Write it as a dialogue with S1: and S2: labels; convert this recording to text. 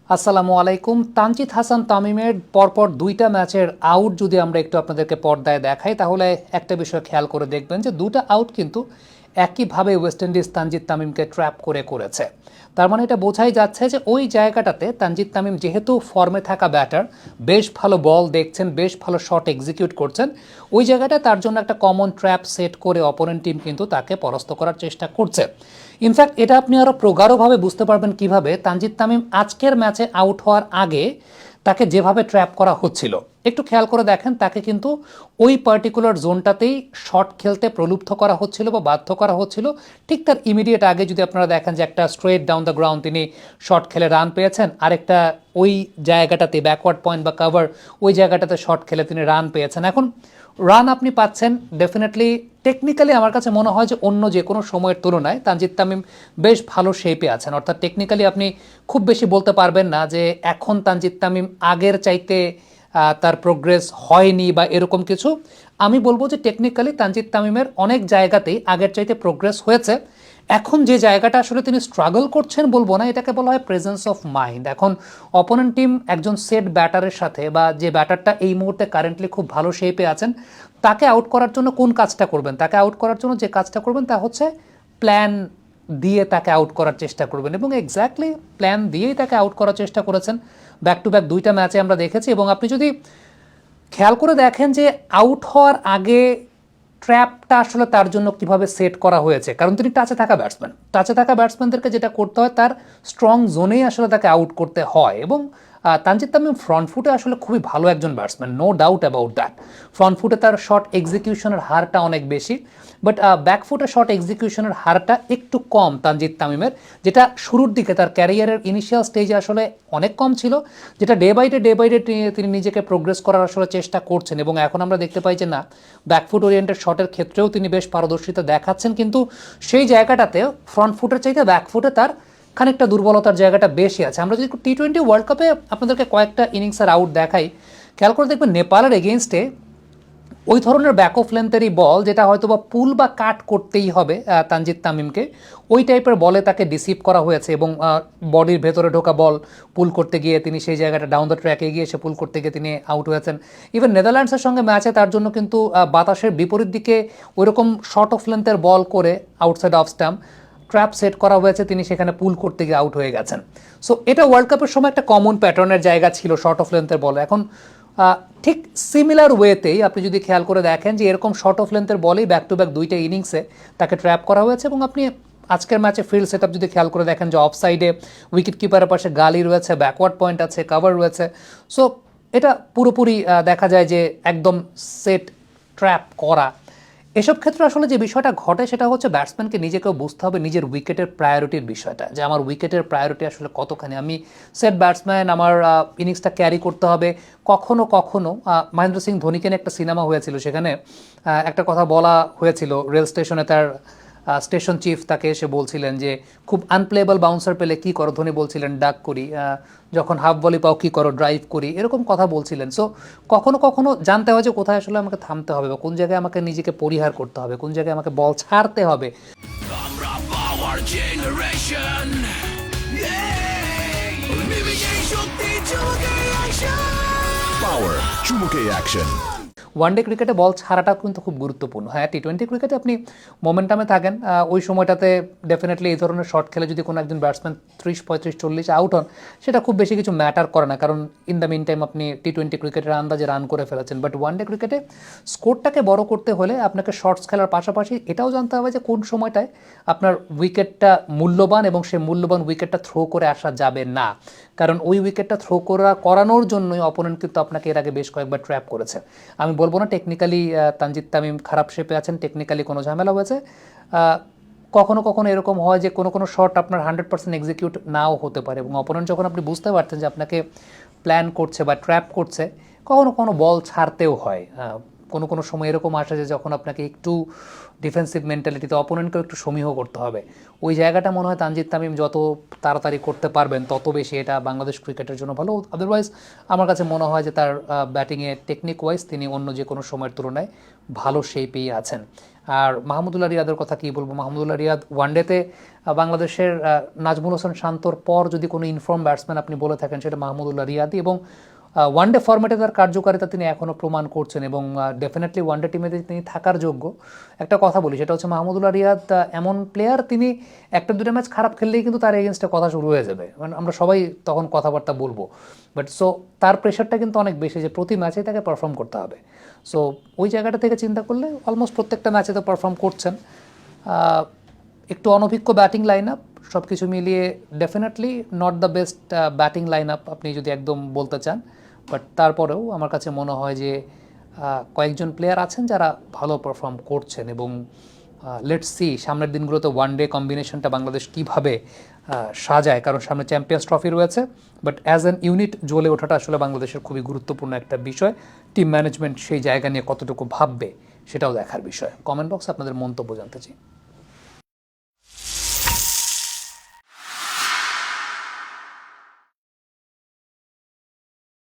S1: আসসালামু আলাইকুম। তানজিদ হাসান তামিমের পরপর দুইটা ম্যাচের আউট যদি আমরা একটু আপনাদেরকে পর্দায় দেখাই, তাহলে একটা বিষয় খেয়াল করে দেখবেন যে দুটা আউট কিন্তু একইভাবে ওয়েস্ট ইন্ডিজ তানজিদ তামিমকে ট্র্যাপ করেছে। তার মানে এটা বোঝাই যাচ্ছে যে ওই জায়গাটাতে তানজিদ তামিম যেহেতু ফর্মে থাকা ব্যাটার, বেশ ভালো বল দেখছেন, বেশ ভালো শট এক্সিকিউট করছেন, ওই জায়গাটা তার জন্য একটা কমন ট্র্যাপ সেট করে অপোনেন্ট টিম কিন্তু তাকে পরাস্ত করার চেষ্টা করছে। ইনফ্যাক্ট এটা আপনি আরও প্রগাঢ়ভাবে বুঝতে পারবেন কিভাবে তানজিদ তামিম আজকের ম্যাচে আউট হওয়ার আগে তাকে যেভাবে ট্র্যাপ করা হচ্ছিল, একটু খেয়াল করে দেখেন, তাকে কিন্তু ওই পার্টিকুলার জোনটাতেই শট খেলতে প্রলুব্ধ করা হচ্ছিল বা বাধ্য করা হচ্ছিল। ঠিক তার ইমিডিয়েট আগে যদি আপনারা দেখেন যে একটা স্ট্রেট ডাউন দ্য গ্রাউন্ড তিনি শট খেলে রান পেয়েছেন, আরেকটা ওই জায়গাটাতে ব্যাকওয়ার্ড পয়েন্ট বা কভার, ওই জায়গাটাতে শট খেলে তিনি রান পেয়েছেন। এখন রান আপনি পাচ্ছেন, ডেফিনেটলি টেকনিক্যালি আমার কাছে মনে হয় যে অন্য যে কোনো সময়ের তুলনায় তানজিদ তামিম বেশ ভালো শেপে আছেন। অর্থাৎ টেকনিক্যালি আপনি খুব বেশি বলতে পারবেন না যে এখন তানজিদ তামিম আগের চাইতে তার প্রোগ্রেস হয়নি বা এরকম কিছু। আমি বলবো যে টেকনিক্যালি তানজিদ তামিমের অনেক জায়গাতেই আগের চাইতে প্রোগ্রেস হয়েছে। এখন যে জায়গাটা আসলে তিনি স্ট্রাগল করছেন বলবো না, এটাকে বলা হয় প্রেজেন্স অফ মাইন্ড। এখন অপোনেন্ট টিম একজন সেট ব্যাটারের সাথে, বা যে ব্যাটারটা এই মুহূর্তে কারেন্টলি খুব ভালো শেপে আছেন, তাকে আউট করার জন্য কোন কাজটা করবেন? তাকে আউট করার জন্য যে কাজটা করবেন তা হচ্ছে প্ল্যান দিয়ে তাকে আউট করার চেষ্টা করবেন, এবং এক্স্যাক্টলি প্ল্যান দিয়েই তাকে আউট করার চেষ্টা করেছেন। ব্যাক টু ব্যাক দুইটা ম্যাচে আমরা দেখেছি। এবং আপনি যদি খেয়াল করে দেখেন যে আউট হওয়ার আগে ট্র্যাপটা আসলে তার জন্য কিভাবে সেট করা হয়েছে, কারণ তিনি টাচে থাকা ব্যাটসম্যান, টাচে থাকা ব্যাটসম্যানদেরকে যেটা করতে হয় তার স্ট্রং জোনেই আসলে তাকে আউট করতে হয়। এবং তানজিদ তামিম ফ্রন্ট ফুটে আসলে খুবই ভালো একজন batsman, no doubt about that. Front ফুটে তার শট এক্সিকিউশনের হারটা অনেক বেশি, বাট ব্যাক ফুটে শট এক্সিকিউশনের হারটা একটু কম তানজিদ তামিমের, যেটা শুরুর দিকে তার ক্যারিয়ারের ইনিশিয়াল স্টেজে আসলে অনেক কম ছিল, যেটা ডে বাই ডে তিনি নিজেকে প্রোগ্রেস করার আসলে চেষ্টা করছেন। এবং এখন আমরা দেখতে পাই যে না, ব্যাকফুট ওরিয়েন্টেড শটের ক্ষেত্রেও তিনি বেশ পারদর্শিতা দেখাচ্ছেন, কিন্তু সেই জায়গাটাতে ফ্রন্ট ফুটের চাইতে ব্যাকফুটে তার খানিকটা দুর্বলতার জায়গাটা বেশি আছে। আমরা যদি টি-20 ওয়ার্ল্ড কাপে আপনাদেরকে কয়েকটা ইনিংসের আউট দেখাই, খেয়াল করে দেখবেন নেপালের এগেনস্টে ওই ধরনের ব্যাক অফ লেন্থেরই বল, যেটা হয়তো বা পুল বা কাট করতেই হবে তানজিদ তামিমকে, ওই টাইপের বলে তাকে ডিসিভ করা হয়েছে, এবং বডির ভেতরে ঢোকা বল পুল করতে গিয়ে তিনি সেই জায়গাটা ডাউন দ্য ট্র্যাকে গিয়ে সে পুল করতে গিয়ে তিনি আউট হয়েছেন। ইভেন নেদারল্যান্ডসের সঙ্গে ম্যাচে তার জন্য কিন্তু বাতাসের বিপরীত দিকে ওইরকম শর্ট অফ লেন্থের বল করে outside off stump trap set করা হয়েছে, তিনি সেখানে পুল করতে গিয়ে আউট হয়ে গেছেন। সো এটা ওয়ার্ল্ড কাপের সময় একটা কমন প্যাটার্নের জায়গা ছিল শর্ট অফ লেন্থের বল। এখন ঠিক সিমিলার ওয়েতেই আপনি যদি খেয়াল করে দেখেন যে এরকম শর্ট অফ লেন্থের বলেই ব্যাক টু ব্যাক দুইটা ইনিংসে তাকে ট্র্যাপ করা হয়েছে। এবং আপনি আজকের ম্যাচে ফিল্ড সেট আপ যদি খেয়াল করে দেখেন যে অফ সাইডে উইকেট কিপারের পাশে গালি রয়েছে, ব্যাকওয়ার্ড পয়েন্ট আছে, কভার রয়েছে। সো এটা পুরোপুরি দেখা যায় যে একদম সেট ট্র্যাপ করা। এসব ক্ষেত্রে আসলে যে বিষয়টা ঘটে সেটা হচ্ছে ব্যাটসম্যানকে নিজেকেও বুঝতে হবে নিজের উইকেটের প্রায়োরিটির বিষয়টা, যে আমার উইকেটের প্রায়োরিটি আসলে কতখানি। আমি সেট ব্যাটসম্যান, আমার ইনিংসটা ক্যারি করতে হবে। কখনো কখনো মহেন্দ্র সিং ধোনিকে নিয়ে একটা সিনেমা হয়েছিল, সেখানে একটা কথা বলা হয়েছিল, রেল স্টেশনে তার স্টেশন চিফ তাকে এসে বলছিলেন যে খুব আনপ্লেয়েবল বাউন্সার পেলে কী করো, ধোনি বলছিলেন ডাক করি, যখন হাফ বলি পাও কী করো, ড্রাইভ করি, এরকম কথা বলছিলেন। সো কখনো কখনো জানতে হয় যে কোথায় আসলে আমাকে থামতে হবে, বা কোন জায়গায় আমাকে নিজেকে পরিহার করতে হবে, কোন জায়গায় আমাকে বল ছাড়তে হবে। ওয়ানডে ক্রিকেটে বল ছাড়াটা কিন্তু খুব গুরুত্বপূর্ণ। হ্যাঁ, টি-20 ক্রিকেটে আপনি মোমেন্টামে থাকেন, ওই সময়টাতে ডেফিনেটলি এই ধরনের শট খেলে যদি কোনো একজন ব্যাটসম্যান 30-35-40 আউট হন, সেটা খুব বেশি কিছু ম্যাটার করে না, কারণ ইন দ্য মিন টাইম আপনি টি-20 ক্রিকেটের আন্দাজে রান করে ফেলেছেন। বাট ওয়ানডে ক্রিকেটে স্কোরটাকে বড় করতে হলে আপনাকে শর্টস খেলার পাশাপাশি এটাও জানতে হবে যে কোন সময়টায় আপনার উইকেটটা মূল্যবান, এবং সেই মূল্যবান উইকেটটা থ্রো করে আসা যাবে না, কারণ ওই উইকেটটা থ্রো করানোর জন্যই অপোনেন্ট কিন্তু আপনাকে এর আগে বেশ কয়েকবার ট্র্যাপ করেছে। আমি বলবো না টেকনিক্যালি তানজিদ তামিম খারাপ শেপে আছেন, টেকনিক্যালি কোনো ঝামেলা হয়েছে। কখনো কখনো এরকম হয় যে কোনো কোনো শট আপনার 100% এক্সিকিউট নাও হতে পারে, এবং অপোনেন্ট যখন আপনি বুঝতে পারছেন যে আপনাকে প্ল্যান করছে বা ট্র্যাপ করছে, কখনো কোনো বল ছাড়তেও হয়। কোনো কোনো সময় এরকম আসে যে যখন আপনাকে একটু ডিফেন্সিভ মেন্টালিটিতে অপোনেন্টকেও একটু সমীহ করতে হবে, ওই জায়গাটা মনে হয় তানজিদ তামিম যত তাড়াতাড়ি করতে পারবেন তত বেশি এটা বাংলাদেশ ক্রিকেটের জন্য ভালো। আদারওয়াইজ আমার কাছে মনে হয় যে তার ব্যাটিংয়ে টেকনিক ওয়াইজ তিনি অন্য যে কোনো সময়ের তুলনায় ভালো শেপেই আছেন। আর মাহমুদুল্লাহ রিয়াদের কথা কী বলবো, মাহমুদুল্লাহ রিয়াদ ওয়ানডেতে বাংলাদেশের নাজমুল হোসেন শান্তর পর যদি কোনো ইনফর্ম ব্যাটসম্যান আপনি বলে থাকেন সেটা মাহমুদুল্লাহ রিয়াদই, এবং ওয়ানডে ফরম্যাটে তার কার্যকারিতা তিনি এখনও প্রমাণ করছেন এবং ডেফিনেটলি ওয়ানডে টিমে তিনি থাকার যোগ্য। একটা কথা বলি, সেটা হচ্ছে মাহমুদুল্লাহ রিয়াদ এমন প্লেয়ার, তিনি একটা দুটো ম্যাচ খারাপ খেললেই কিন্তু তার এগেনস্টে কথা শুরু হয়ে যাবে, মানে আমরা সবাই তখন কথাবার্তা বলবো। বাট সো তার প্রেশারটা কিন্তু অনেক বেশি যে প্রতি ম্যাচেই তাকে পারফর্ম করতে হবে। সো ওই জায়গাটা থেকে চিন্তা করলে অলমোস্ট প্রত্যেকটা ম্যাচে তো পারফর্ম করছেন। একটু অনভিজ্ঞ ব্যাটিং লাইন আপ, সব কিছু মিলিয়ে definitely not the best batting line up আপনি যদি একদম বলতে চান। বাট তারপরেও আমার কাছে মনে হয় যে কয়েকজন প্লেয়ার আছেন যারা ভালো পারফর্ম করছেন, এবং লেটস সি সামনের দিনগুলোতে ওয়ান ডে কম্বিনেশনটা বাংলাদেশ কীভাবে সাজায়, কারণ সামনে চ্যাম্পিয়ন্স ট্রফি রয়েছে। বাট অ্যাজ অ্যান ইউনিট জ্বলে ওঠাটা আসলে বাংলাদেশের খুবই গুরুত্বপূর্ণ একটা বিষয়। টিম ম্যানেজমেন্ট সেই জায়গা নিয়ে কতটুকু ভাববে সেটাও দেখার বিষয়। কমেন্ট বক্সে আপনাদের মন্তব্য জানতে চাই।